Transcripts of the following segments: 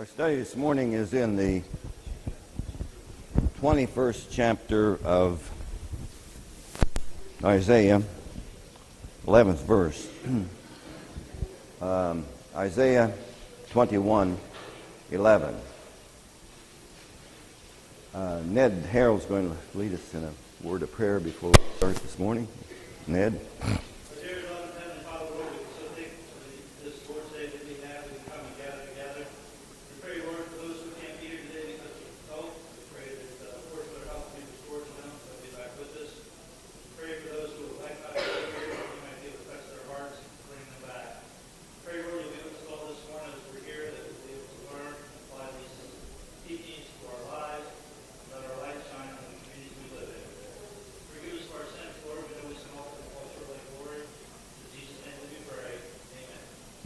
Our study this morning is in the 21st chapter of Isaiah, 11th verse. Isaiah 21:11. Ned Harold's going to lead us in a word of prayer before we start this morning. Ned?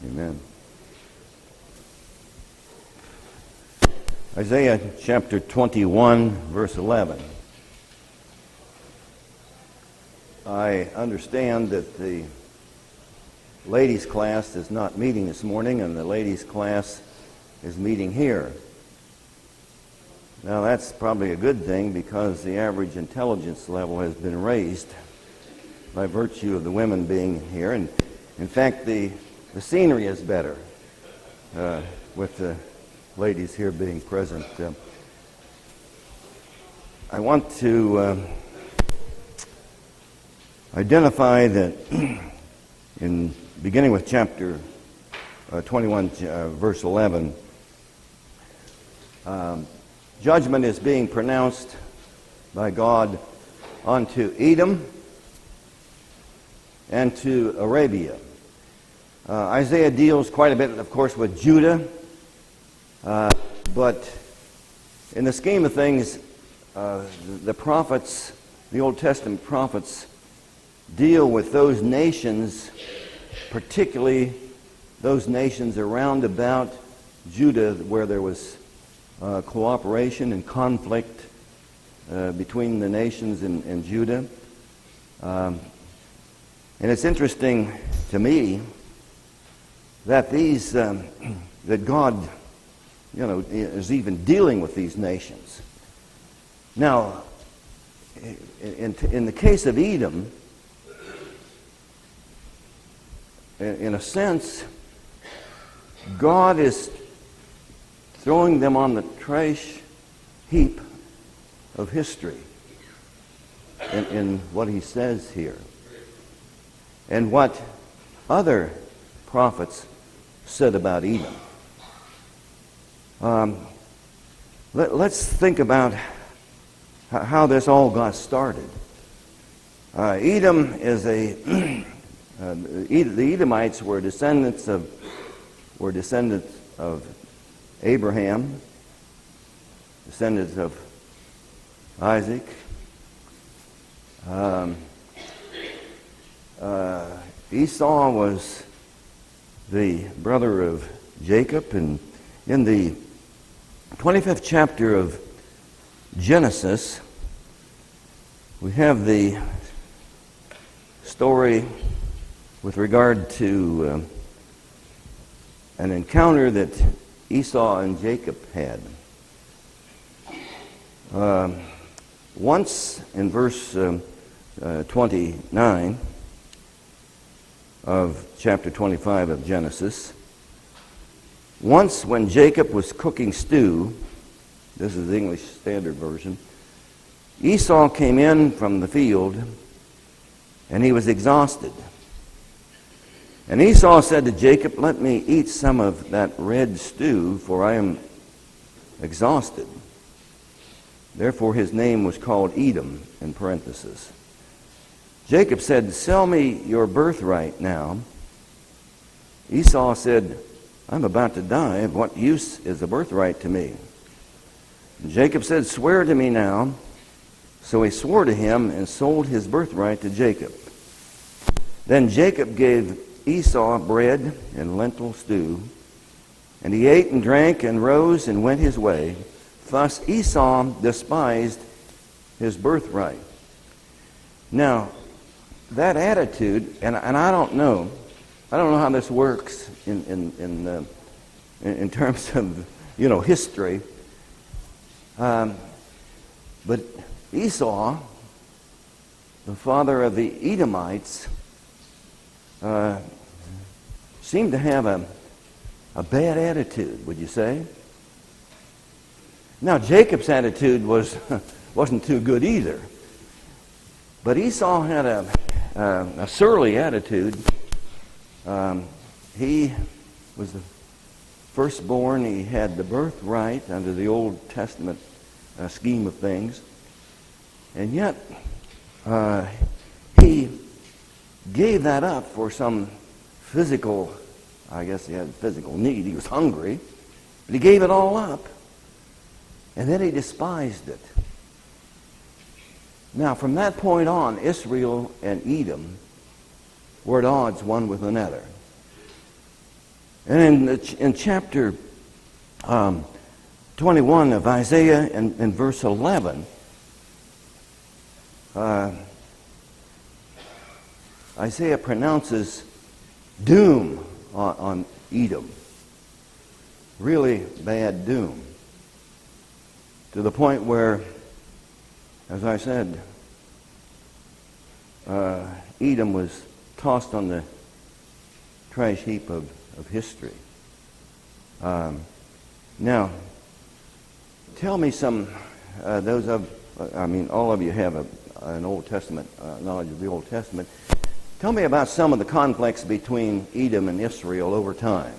Amen. Isaiah chapter 21, verse 11. I understand that the ladies' class is not meeting this morning, and the ladies' class is meeting here. Now, that's probably a good thing because the average intelligence level has been raised by virtue of the women being here. And in fact, the scenery is better with the ladies here being present. I want to identify that in beginning with chapter 21, verse 11, judgment is being pronounced by God unto Edom and to Arabia. Isaiah deals quite a bit, of course, with Judah, but in the scheme of things, the prophets, the Old Testament prophets, deal with those nations, particularly those nations around about Judah where there was cooperation and conflict between the nations in Judah. And it's interesting to me that that God, is even dealing with these nations. Now, in the case of Edom, in a sense, God is throwing them on the trash heap of history in what he says here. And what other prophets said about Edom. Let's think about how this all got started. Edom is the Edomites were descendants of Abraham, descendants of Isaac. Esau was the brother of Jacob, and in the 25th chapter of Genesis, we have the story with regard to an encounter that Esau and Jacob had. Once, in verse 29 of chapter 25 of Genesis, once when Jacob was cooking stew, this is the English Standard Version, Esau came in from the field, and he was exhausted. And Esau said to Jacob, "Let me eat some of that red stew, for I am exhausted." Therefore his name was called Edom, in parentheses. Jacob said, "Sell me your birthright now." Esau said, "I'm about to die. Of what use is a birthright to me?" And Jacob said, "Swear to me now." So he swore to him and sold his birthright to Jacob. Then Jacob gave Esau bread and lentil stew, and he ate and drank and rose and went his way. Thus Esau despised his birthright. Now, that attitude, and I don't know how this works in terms of history. But Esau, the father of the Edomites, seemed to have a bad attitude, would you say? Now, Jacob's attitude wasn't too good either. But Esau had a surly attitude. He was the firstborn. He had the birthright under the Old Testament scheme of things. And yet, he gave that up for some physical, I guess he had physical need. He was hungry. But he gave it all up. And then he despised it. Now, from that point on, Israel and Edom were at odds one with another. And in chapter 21 of Isaiah and verse 11, Isaiah pronounces doom on Edom. Really bad doom. To the point where, as I said, Edom was tossed on the trash heap of history. Now, tell me some, all of you have an Old Testament, knowledge of the Old Testament. Tell me about some of the conflicts between Edom and Israel over time.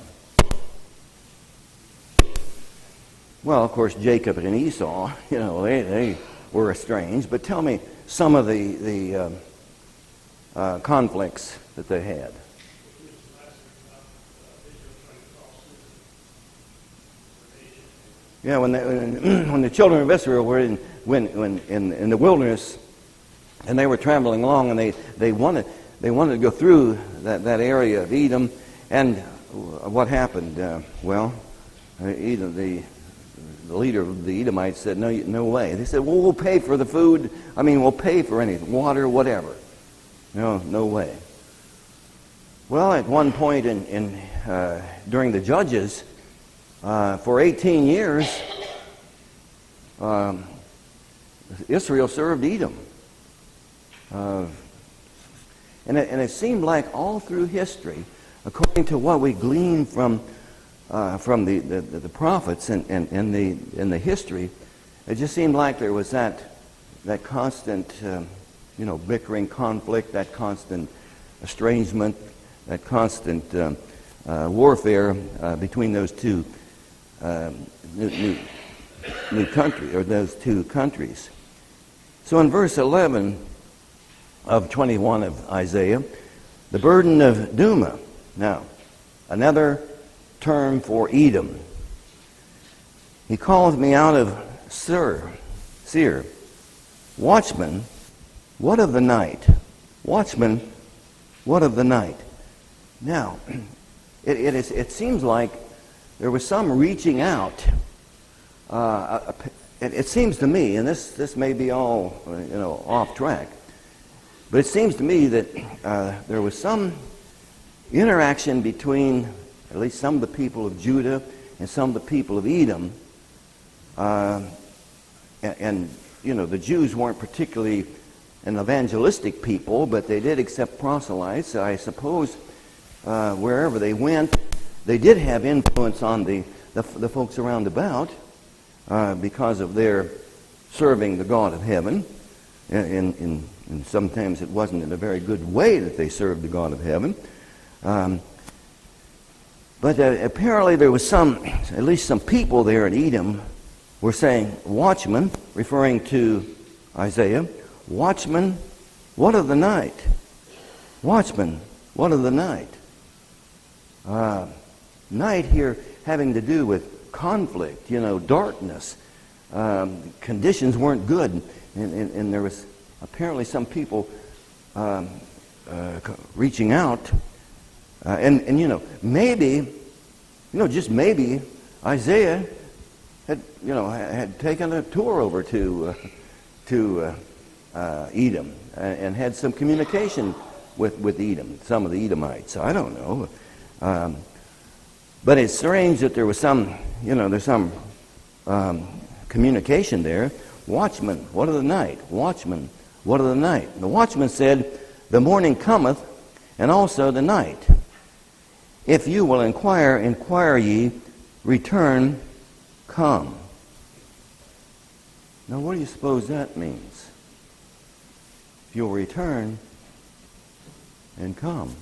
Well, of course, Jacob and Esau, they were estranged. But tell me some of the conflicts that they had. Yeah, when the children of Israel were in the wilderness, and they were traveling along, and they wanted to go through that area of Edom, and what happened? Edom, the leader of the Edomites said, no way. They said, well, we'll pay for the food. We'll pay for anything, water, whatever. No way. Well, at one point during the Judges, for 18 years, Israel served Edom. And it seemed like all through history, according to what we glean from the prophets and the history, it just seemed like there was that constant, bickering, conflict, that constant estrangement, that constant warfare between those two new country, or those two countries. So in verse 11 of 21 of Isaiah, the burden of Duma. Now, another term for Edom. He calls me out of Seir. Watchman, what of the night? Watchman, what of the night? Now, it seems like there was some reaching out. It seems to me, and this may be all off track, but it seems to me that there was some interaction between at least some of the people of Judah and some of the people of Edom. And the Jews weren't particularly an evangelistic people, but they did accept proselytes. I suppose wherever they went, they did have influence on the folks around about because of their serving the God of heaven. And sometimes it wasn't in a very good way that they served the God of heaven. But apparently there was at least some people there in Edom were saying, watchman, referring to Isaiah, watchman, what of the night? Watchman, what of the night? Night here having to do with conflict, darkness. Conditions weren't good, and there was apparently some people reaching out. And maybe, just maybe, Isaiah had taken a tour over to Edom and had some communication with Edom, some of the Edomites. I don't know. But it's strange that there was there's some communication there. Watchman, what of the night? Watchman, what of the night? And the watchman said, the morning cometh, and also the night. If you will inquire ye, return, come. Now, what do you suppose that means? If you'll return and come.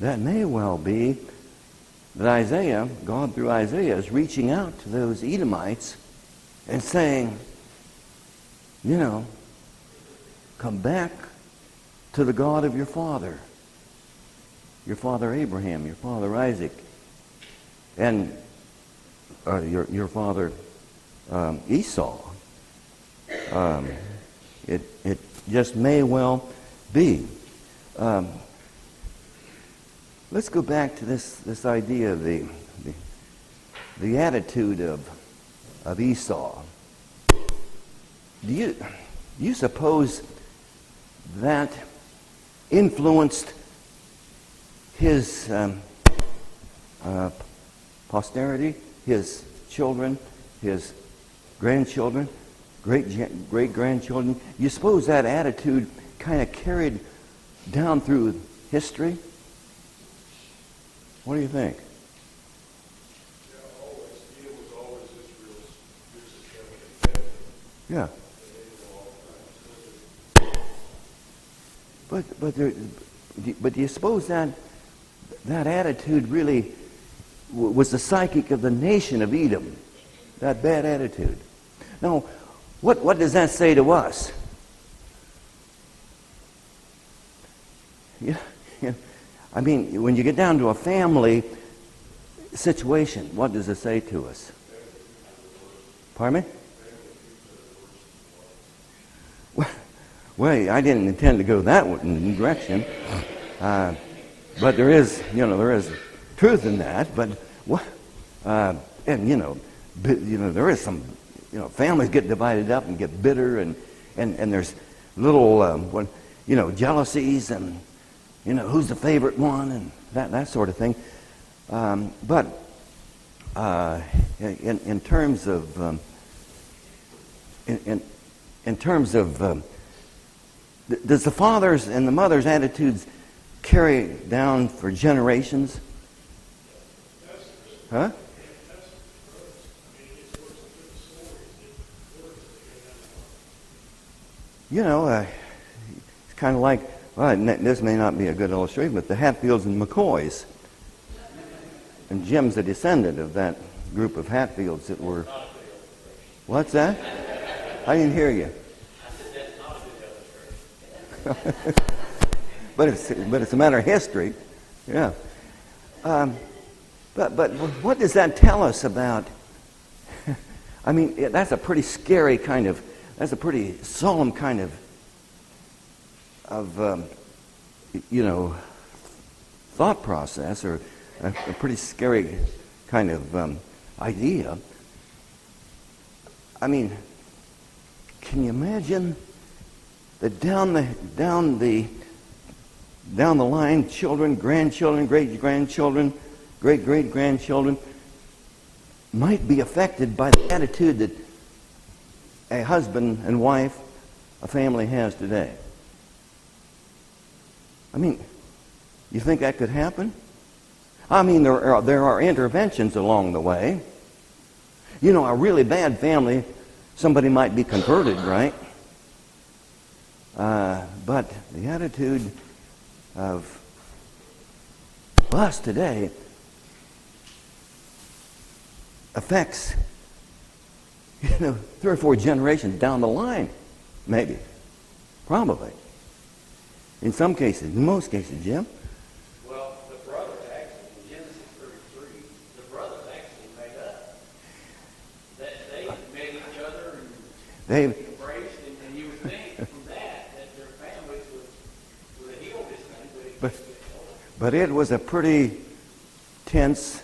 That may well be that Isaiah, God through Isaiah, is reaching out to those Edomites and saying, come back to the God of your father Abraham, your father Isaac, and your father Esau. It just may well be. Let's go back to this idea of the attitude of Esau. Do you suppose that influenced his posterity, his children, his grandchildren, great-grandchildren? You suppose that attitude kind of carried down through history? What do you think? Yeah. But do you suppose that attitude really was the psychic of the nation of Edom? That bad attitude. Now, what does that say to us? Yeah. I mean, when you get down to a family situation, what does it say to us? Pardon me? Well, I didn't intend to go that direction, but there is truth in that. But there is some, families get divided up and get bitter, and there's little jealousies and who's the favorite one and that sort of thing. But in terms of does the father's and the mother's attitudes carry down for generations? Huh? It's kind of like, well, this may not be a good illustration, but the Hatfields and McCoys. And Jim's a descendant of that group of Hatfields that were... What's that? I didn't hear you. But it's a matter of history. Yeah. But what does that tell us about... I mean, that's a pretty scary kind of... That's a pretty solemn kind of thought process, or a pretty scary kind of idea. I mean, can you imagine that down the line, children, grandchildren, great-grandchildren, great-great-grandchildren might be affected by the attitude that a husband and wife, a family has today? I mean, you think that could happen? I mean, there are interventions along the way. A really bad family, somebody might be converted, right? But the attitude of us today affects, 3 or 4 generations down the line, maybe, probably. In some cases, in most cases, Jim. Well, the brothers actually, in Genesis 33, the brothers actually made up. They met each other and they embraced, and you would think from that their families would heal this thing. But it was a pretty tense.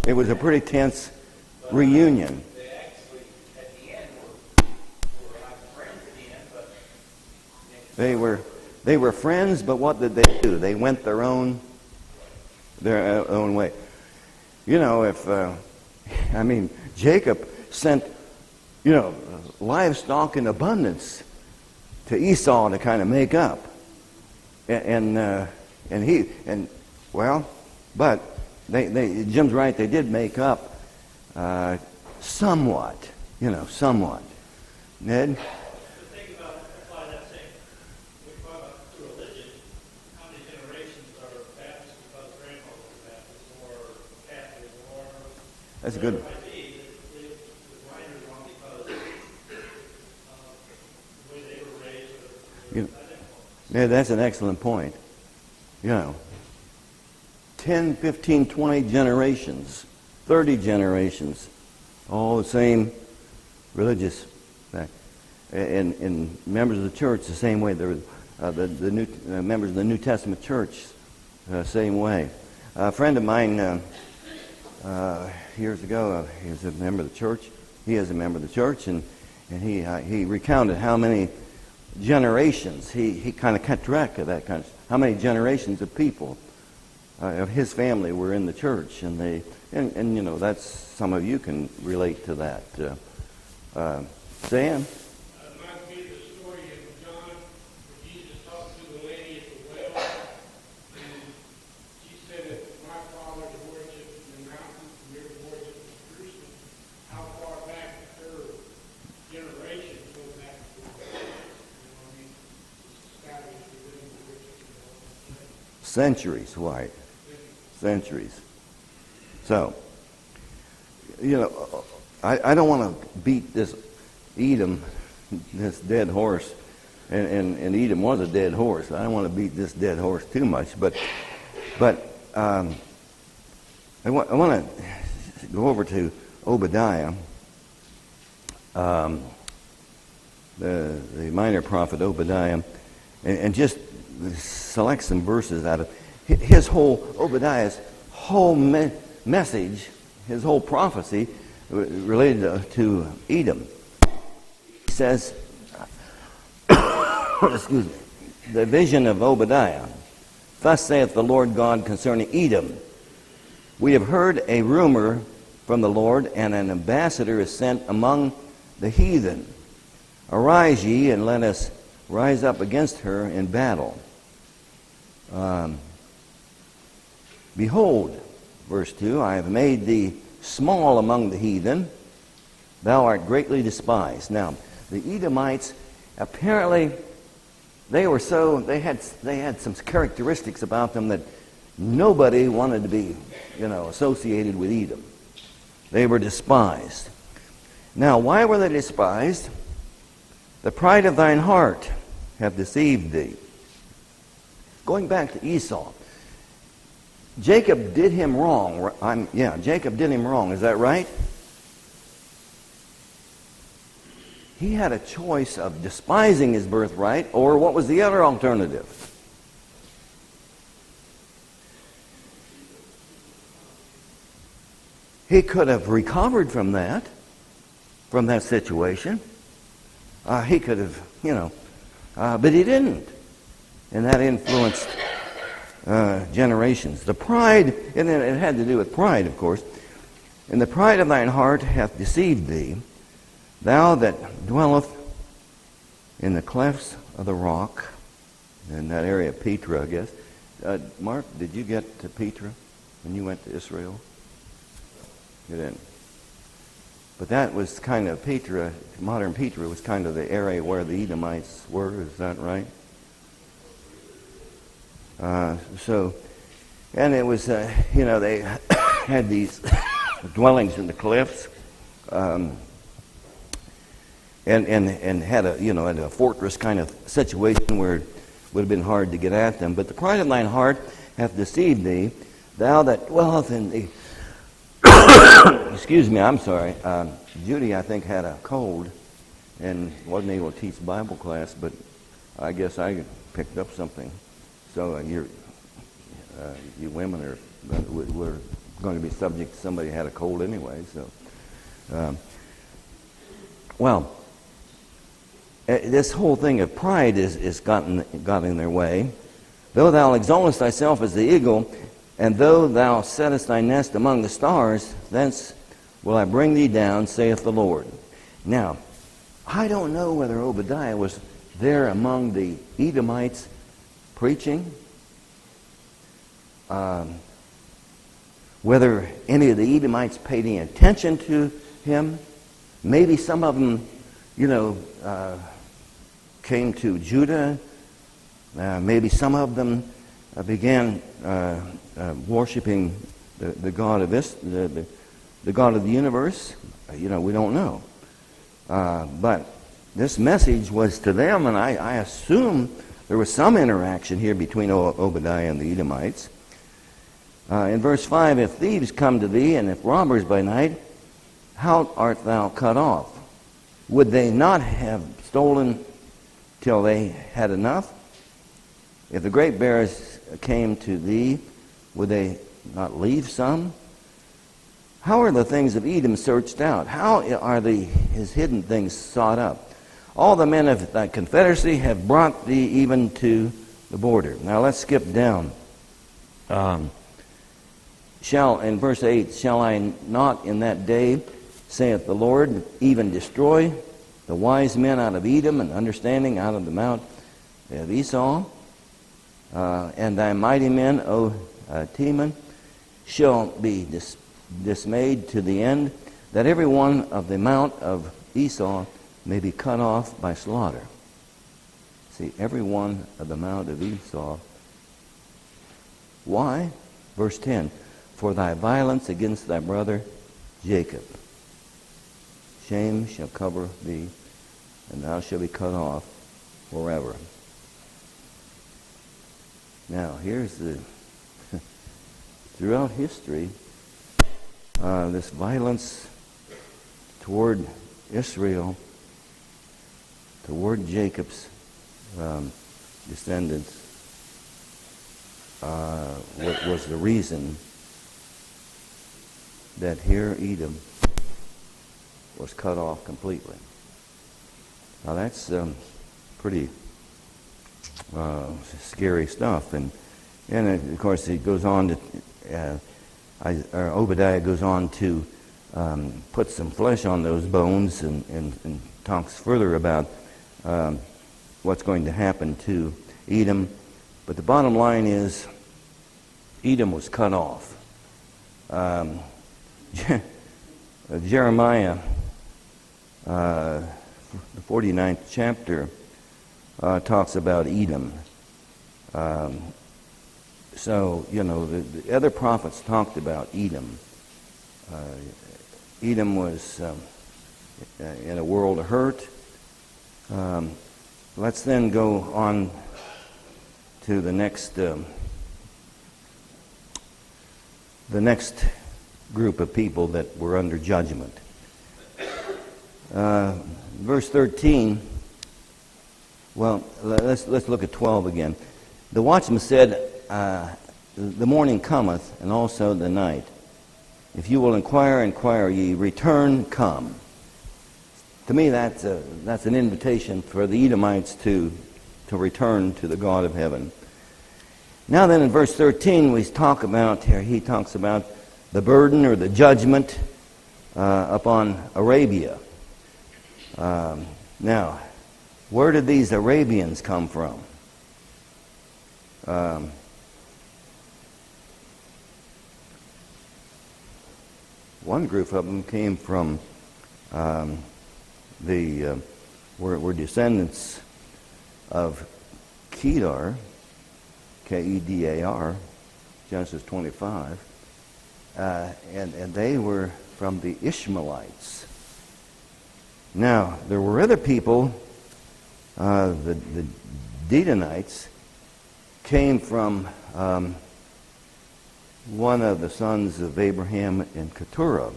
It was a pretty tense reunion. They actually, at the end, were like friends again, but They were friends, but what did they do? They went their own way. You know, Jacob sent, livestock in abundance to Esau to kind of make up, but Jim's right. They did make up somewhat, somewhat. Ned. The thing about apply that same, we talk about religion. How many generations are Baptist because grandpa was Baptist, or Catholic, or That's a good. the minors wrong because the way they were raised. Yeah, that's an excellent point. 10, 15, 20 generations, 30 generations, all the same religious fact. And members of the church the same way. There were the new members of the New Testament church same way. A friend of mine years ago, he was a member of the church. He is a member of the church, and he recounted how many generations he kind of kept track of that kind of how many generations of people of his family were in the church, and that's some of you can relate to that. Sam. Reminds me of the story of John, where Jesus talked to the lady at the well, and she said that my father worshipped in the mountain, and your worship in Jerusalem. How far back her generation goes back to established within the worship in the whole place. Centuries, White. Centuries. So, I don't want to beat this Edom, this dead horse, and Edom was a dead horse. I don't want to beat this dead horse too much, but I want to go over to Obadiah, the minor prophet Obadiah, and just select some verses out of Obadiah's whole message, his whole prophecy related to Edom. He says, excuse me, the vision of Obadiah. Thus saith the Lord God concerning Edom. We have heard a rumor from the Lord, and an ambassador is sent among the heathen. Arise ye, and let us rise up against her in battle. Behold, verse 2, I have made thee small among the heathen. Thou art greatly despised. Now, the Edomites, apparently, they had some characteristics about them that nobody wanted to be, associated with Edom. They were despised. Now, why were they despised? The pride of thine heart hath deceived thee. Going back to Esau, Jacob did him wrong. Jacob did him wrong. Is that right? He had a choice of despising his birthright, or what was the other alternative? He could have recovered from that situation. He could have, but he didn't. And that influenced generations. The pride, and it had to do with pride, of course. And the pride of thine heart hath deceived thee, thou that dwelleth in the clefts of the rock, in that area of Petra, I guess. Mark, did you get to Petra when you went to Israel? You didn't. But that was kind of Petra, modern Petra was kind of the area where the Edomites were, is that right? And it was, they had these dwellings in the cliffs, and had a fortress kind of situation where it would have been hard to get at them. But the pride of thine heart hath deceived thee, thou that dwelleth in the excuse me, I'm sorry. Judy, I think, had a cold and wasn't able to teach Bible class, but I guess I picked up something. So you women were going to be subject to somebody who had a cold anyway. So, this whole thing of pride is got in their way. Though thou exaltest thyself as the eagle, and though thou settest thy nest among the stars, thence will I bring thee down, saith the Lord. Now, I don't know whether Obadiah was there among the Edomites preaching, whether any of the Edomites paid any attention to him. Maybe some of them, came to Judah. Maybe some of them began worshiping the God of the God of the universe. We don't know. But this message was to them, and I assume there was some interaction here between Obadiah and the Edomites. In verse 5, if thieves come to thee, and if robbers by night, how art thou cut off? Would they not have stolen till they had enough? If the great bears came to thee, would they not leave some? How are the things of Edom searched out? How are his hidden things sought up? All the men of thy confederacy have brought thee even to the border. Now let's skip down. In verse 8, shall I not in that day, saith the Lord, even destroy the wise men out of Edom, and understanding out of the mount of Esau? And thy mighty men, O Teman, shall be dismayed to the end, that every one of the mount of Esau may be cut off by slaughter. See, every one of the mount of Esau. Why? Verse 10, for thy violence against thy brother Jacob. Shame shall cover thee, and thou shalt be cut off forever. Now, here's throughout history, this violence toward Israel, toward Jacob's descendants, was the reason that here Edom was cut off completely. Now that's pretty scary stuff, and of course he goes on to Obadiah goes on to put some flesh on those bones and talks further about what's going to happen to Edom. But the bottom line is Edom was cut off. Jeremiah, the 49th chapter, talks about Edom. So, the other prophets talked about Edom. Edom was in a world of hurt. Let's then go on to the next group of people that were under judgment. Verse 13. Well, let's look at 12 again. The watchman said, the morning cometh, and also the night. If you will inquire ye, return, come. To me, that's an invitation for the Edomites to return to the God of heaven. Now then, in verse 13, he talks about the burden or the judgment upon Arabia. Now, where did these Arabians come from? One group of them came from were descendants of Kedar, Kedar, Genesis 25, and they were from the Ishmaelites. Now, there were other people, the Dedanites, came from one of the sons of Abraham and Keturah,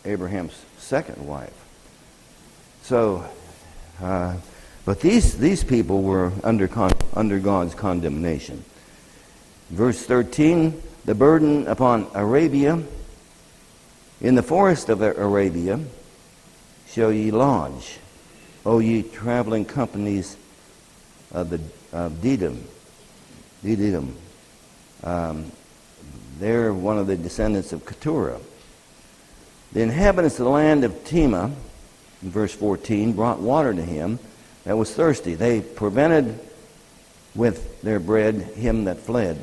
Abraham's second wife. So, but these people were under God's condemnation. Verse 13, the burden upon Arabia. In the forest of Arabia shall ye lodge. O ye traveling companies of Dedim. They're one of the descendants of Keturah. The inhabitants of the land of Tema, in verse 14, brought water to him that was thirsty. They prevented with their bread him that fled.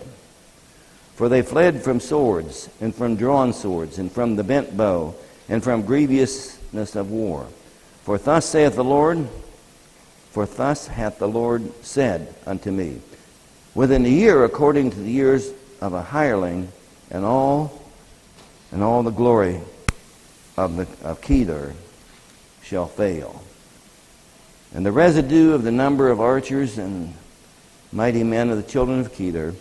For they fled from swords, and from drawn swords, and from the bent bow, and from grievousness of war. For thus hath the Lord said unto me, within a year according to the years of a hireling, and all the glory of Kedar shall fail. And the residue of the number of archers and mighty men of the children of Kedar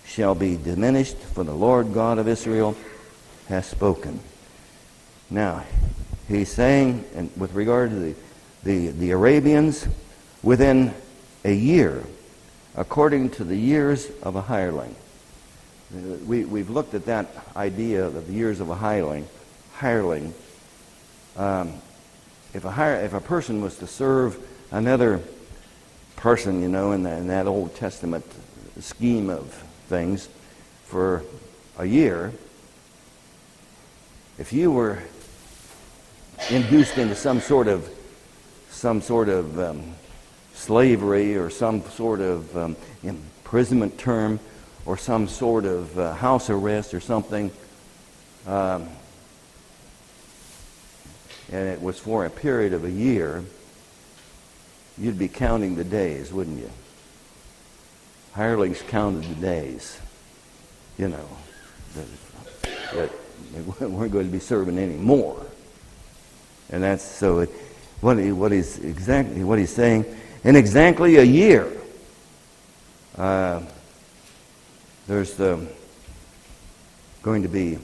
shall be diminished, for the Lord God of Israel has spoken. Now, he's saying, and with regard to the Arabians, within a year, according to the years of a hireling. We've looked at that idea of the years of a hireling. If a person was to serve another person, in that Old Testament scheme of things, for a year, if you were induced into some sort of slavery or some sort of imprisonment term or some sort of house arrest or something, and it was for a period of a year, you'd be counting the days, wouldn't you? Hirelings counted the days, that they weren't going to be serving any more. And that's so. What he's saying, in exactly a year, there's going to be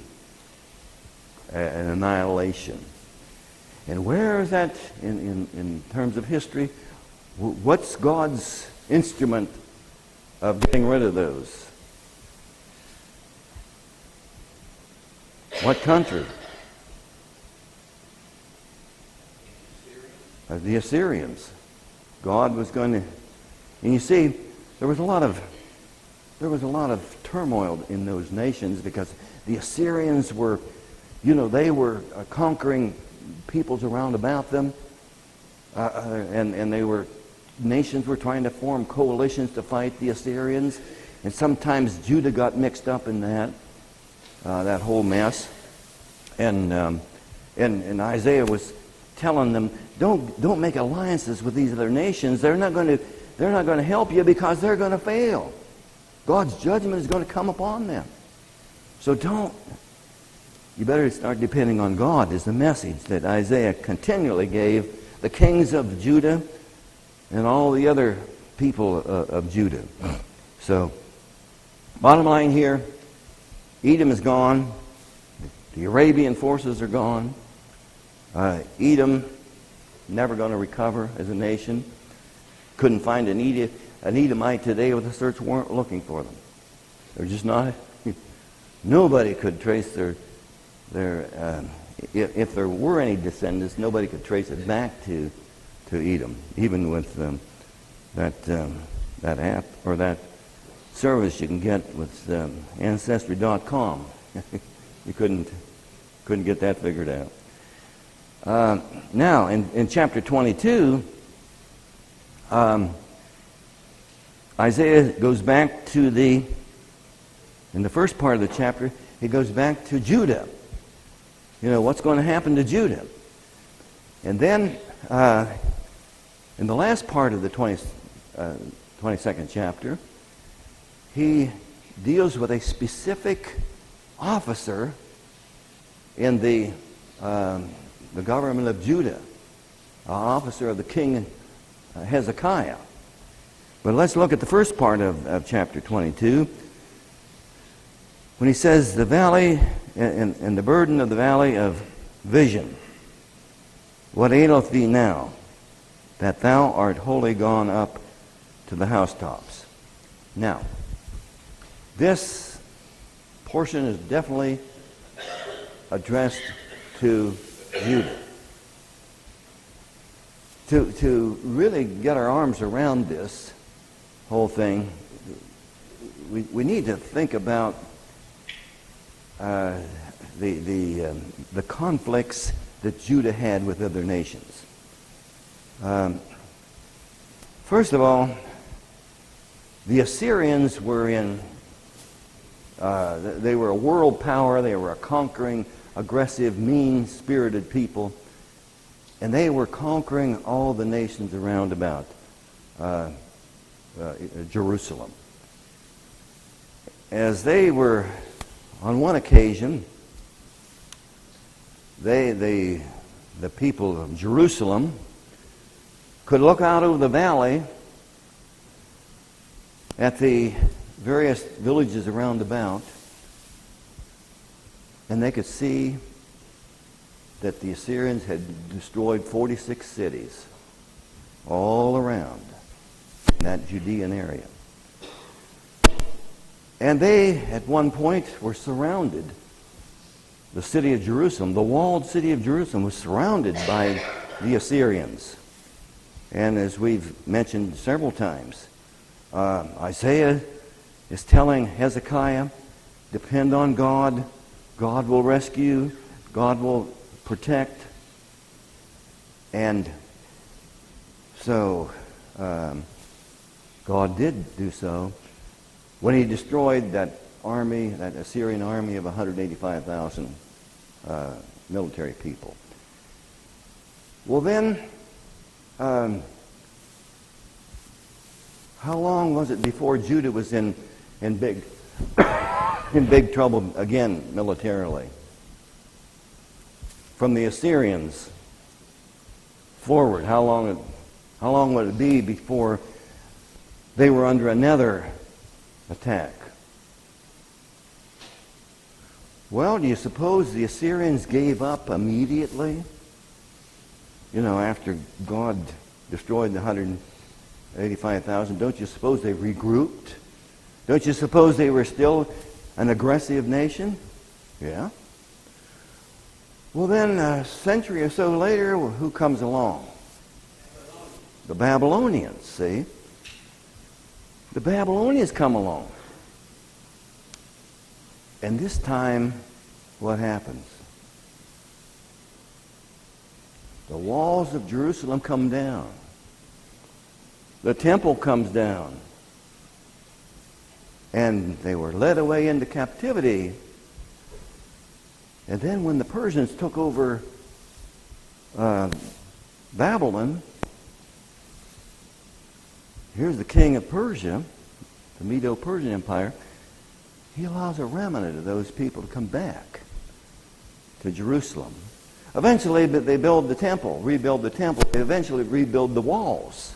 an annihilation. And where is that in terms of history? What's God's instrument of getting rid of those? What country? The Assyrians. God was going to, and you see, there was a lot of turmoil in those nations because the Assyrians were, they were conquering peoples around about them, and nations were trying to form coalitions to fight the Assyrians, and sometimes Judah got mixed up in that whole mess, and Isaiah was telling them, don't make alliances with these other nations. They're not going to help you because they're going to fail. God's judgment is going to come upon them. So you better start depending on God, is the message that Isaiah continually gave the kings of Judah and all the other people of Judah. So, bottom line here, Edom is gone. The Arabian forces are gone. Edom, never going to recover as a nation. Couldn't find an Edomite today with a search warrant looking for them. They're just not. Nobody could trace their if there were any descendants, nobody could trace it back to Edom, even with that app or that service you can get with Ancestry.com. You couldn't get that figured out. Now, in chapter 22, Isaiah goes back to in the first part of the chapter, he goes back to Judah. What's going to happen to Judah? And then, in the last part of the 22nd chapter, he deals with a specific officer in the government of Judah, an officer of the king Hezekiah. But let's look at the first part of chapter 22, when he says the valley and the burden of the valley of vision. What aileth thee now, that thou art wholly gone up to the housetops? Now, this portion is definitely addressed to Judah. to really get our arms around this whole thing, we need to think about the conflicts that Judah had with other nations. First of all, the Assyrians were they were a world power. They were a conquering, aggressive, mean-spirited people. And they were conquering all the nations around about Jerusalem. As they were, on one occasion, the people of Jerusalem could look out over the valley at the various villages around about, and they could see that the Assyrians had destroyed 46 cities all around in that Judean area. And they, at one point, were surrounded. The city of Jerusalem, the walled city of Jerusalem, was surrounded by the Assyrians. And as we've mentioned several times, Isaiah is telling Hezekiah, depend on God. God will rescue. God will protect. And so God did do so when he destroyed that army, that Assyrian army of 185,000 military people. Well then, how long was it before Judah was in big trouble again militarily? From the Assyrians forward, how long would it be before they were under another attack? Well, do you suppose the Assyrians gave up immediately? You know, after God destroyed the 185,000, don't you suppose they regrouped? Don't you suppose they were still an aggressive nation? Yeah. Well then, a century or so later, who comes along? The Babylonians, see? The Babylonians come along. And this time, what happens? The walls of Jerusalem come down. The temple comes down. And they were led away into captivity. And then when the Persians took over Babylon, here's the king of Persia, the Medo-Persian Empire. He allows a remnant of those people to come back to Jerusalem. Eventually, they build the temple, rebuild the temple. They eventually rebuild the walls.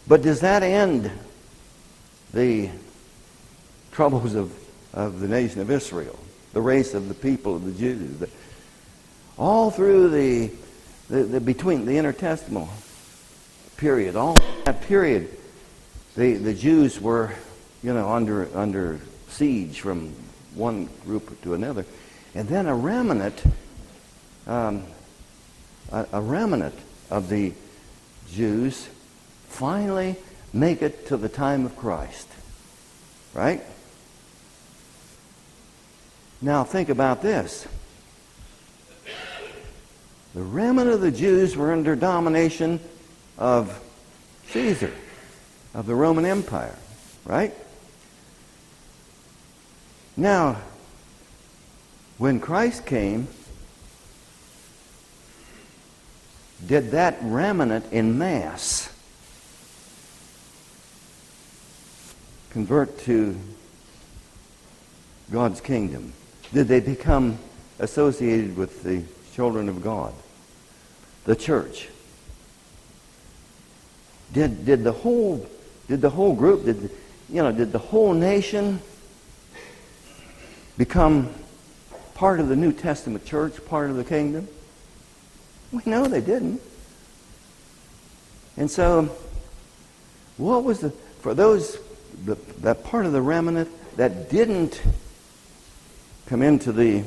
But does that end the troubles of the nation of Israel, the race of the people of the Jews? All through the between the intertestamental period, all that period, the Jews were, under siege from one group to another, and then a remnant of the Jews finally make it to the time of Christ, right? Now think about this. The remnant of the Jews were under domination of Caesar, of the Roman Empire, right? Now, when Christ came, did that remnant en masse convert to God's kingdom? Did they become associated with the children of God, the church? Did the whole group, did the whole nation become part of the New Testament church, part of the kingdom? We know they didn't. And so, what was that part of the remnant that didn't come into the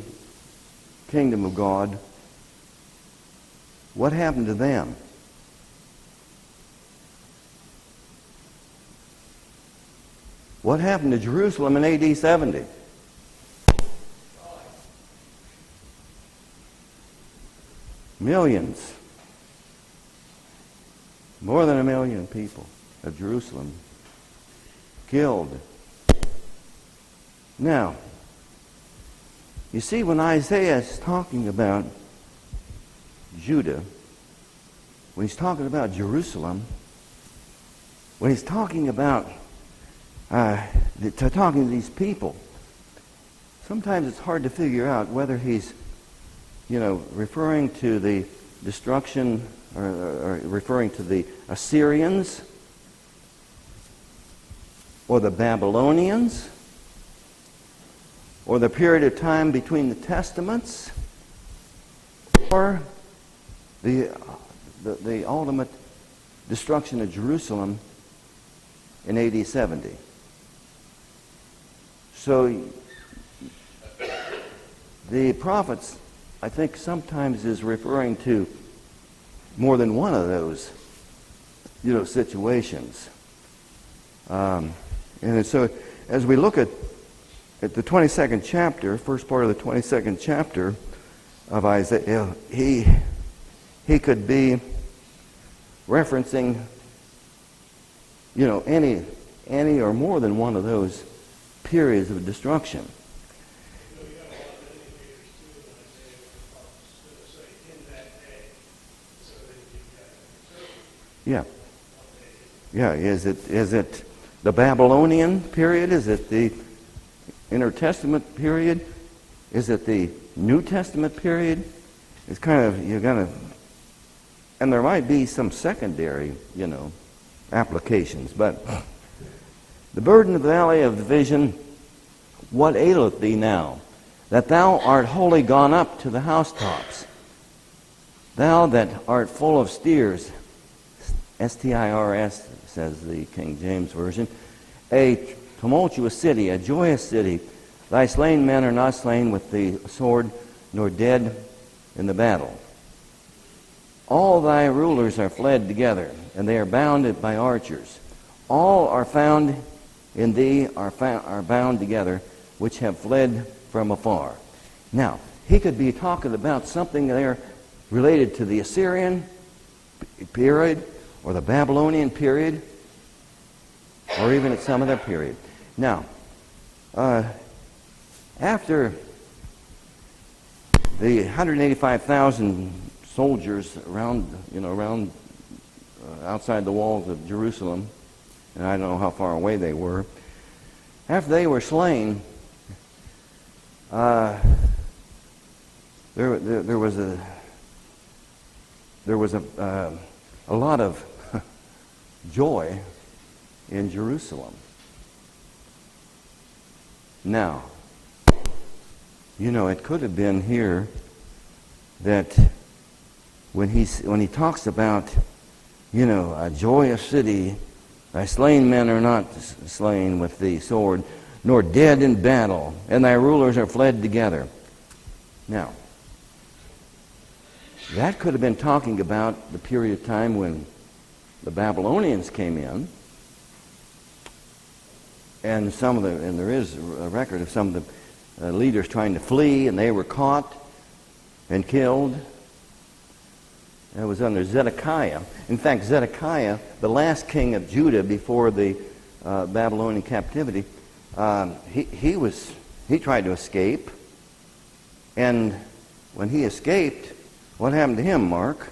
kingdom of God? What happened to them? What happened to Jerusalem in AD 70? Millions. More than 1 million people of Jerusalem killed. Now, you see, when Isaiah is talking about Judah, when he's talking about Jerusalem, when he's talking about talking to these people, sometimes it's hard to figure out whether he's, referring to the destruction or referring to the Assyrians or the Babylonians or the period of time between the Testaments or the ultimate destruction of Jerusalem in AD 70. So the prophets, I think, sometimes is referring to more than one of those, situations. And so as we look at the 22nd chapter, first part of the 22nd chapter of Isaiah, he could be referencing, any or more than one of those periods of destruction. Yeah. Yeah. Is it the Babylonian period? Is it the Intertestament period? Is it the New Testament period? It's kind of, and there might be some secondary, applications. But the burden of the valley of the vision, what aileth thee now, that thou art wholly gone up to the housetops? Thou that art full of steers, S-T-I-R-S, says the King James Version, a tumultuous city, a joyous city. Thy slain men are not slain with the sword, nor dead in the battle. All thy rulers are fled together, and they are bound by archers. All are found in thee are bound together, which have fled from afar. Now, he could be talking about something there related to the Assyrian period, or the Babylonian period, or even at some other period. Now, after the 185,000 soldiers around outside the walls of Jerusalem, and I don't know how far away they were, after they were slain, there was a lot of joy in Jerusalem. Now, it could have been here that when he talks about, a joyous city, thy slain men are not slain with the sword, nor dead in battle, and thy rulers are fled together. Now, that could have been talking about the period of time when the Babylonians came in, and there is a record of some of the leaders trying to flee, and they were caught and killed. It was under Zedekiah. In fact, Zedekiah, the last king of Judah before the Babylonian captivity, he tried to escape, and when he escaped, what happened to him, Mark?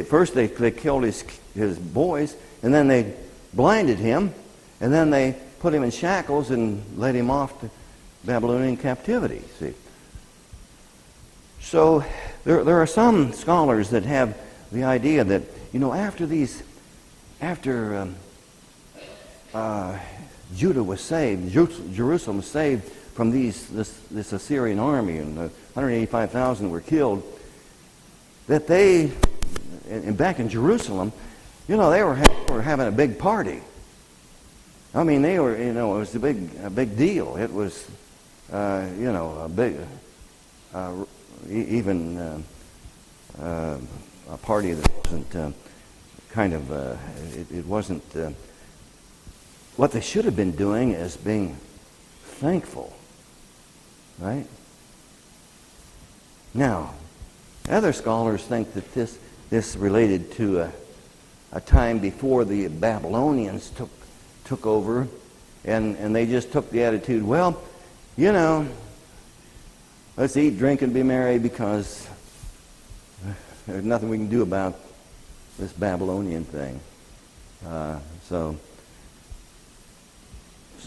First they killed his boys, and then they blinded him, and then they put him in shackles and led him off to Babylonian captivity. See, so there are some scholars that have the idea that after Judah was saved, Jerusalem was saved from this Assyrian army, and 185,000 were killed, that they, and back in Jerusalem, they were having a big party. I mean, they were, it was a big deal. It was, a big, even a party that wasn't kind of, it wasn't, what they should have been doing is being thankful, right? Now, other scholars think that this related to a time before the Babylonians took over, and they just took the attitude, well, you know, let's eat, drink, and be merry because there's nothing we can do about this Babylonian thing. So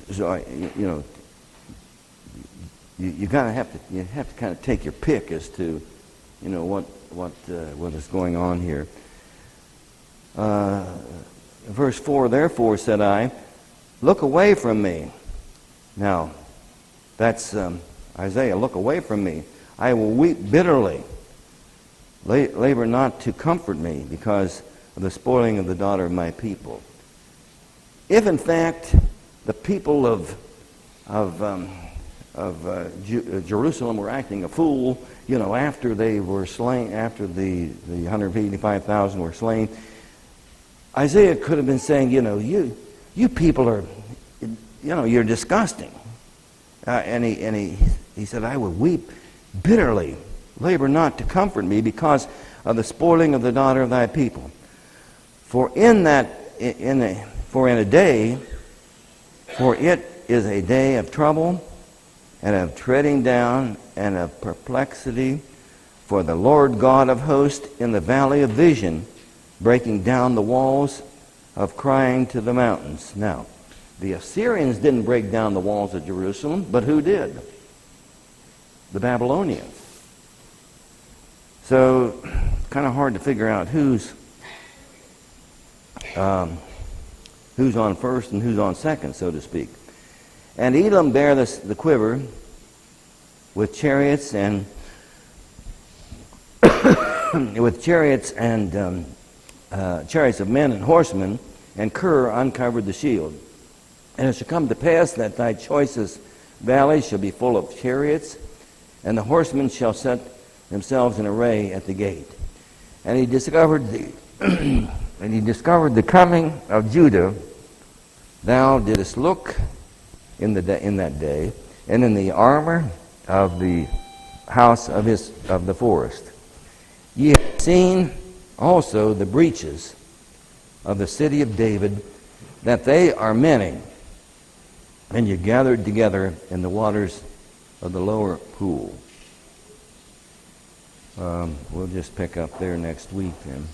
you know, you have to kind of take your pick as to, you know, what is going on here. Verse 4, therefore said I, look away from me. Now, that's Isaiah, look away from me. I will weep bitterly. Labor not to comfort me because of the spoiling of the daughter of my people. If in fact the people of Jerusalem were acting a fool, you know, after they were slain, after the 185,000 were slain, Isaiah could have been saying, you know, you people are, you know, you're disgusting. And he said, I will weep bitterly, labor not to comfort me because of the spoiling of the daughter of thy people. For it is a day of trouble and of treading down and of perplexity for the Lord God of hosts in the valley of vision, breaking down the walls of crying to the mountains. Now, the Assyrians didn't break down the walls of Jerusalem, but who did? The Babylonians. So, kind of hard to figure out who's on first and who's on second, so to speak. And Elam bare the quiver with chariots and chariots of men and horsemen, and Kir uncovered the shield. And it shall come to pass that thy choicest valleys shall be full of chariots, and the horsemen shall set themselves in array at the gate. And he discovered the coming of Judah. Thou didst look in that day, and in the armor of the house of the forest. Ye have seen also the breaches of the city of David, that they are many, and you gathered together in the waters of the lower pool. We'll just pick up there next week then.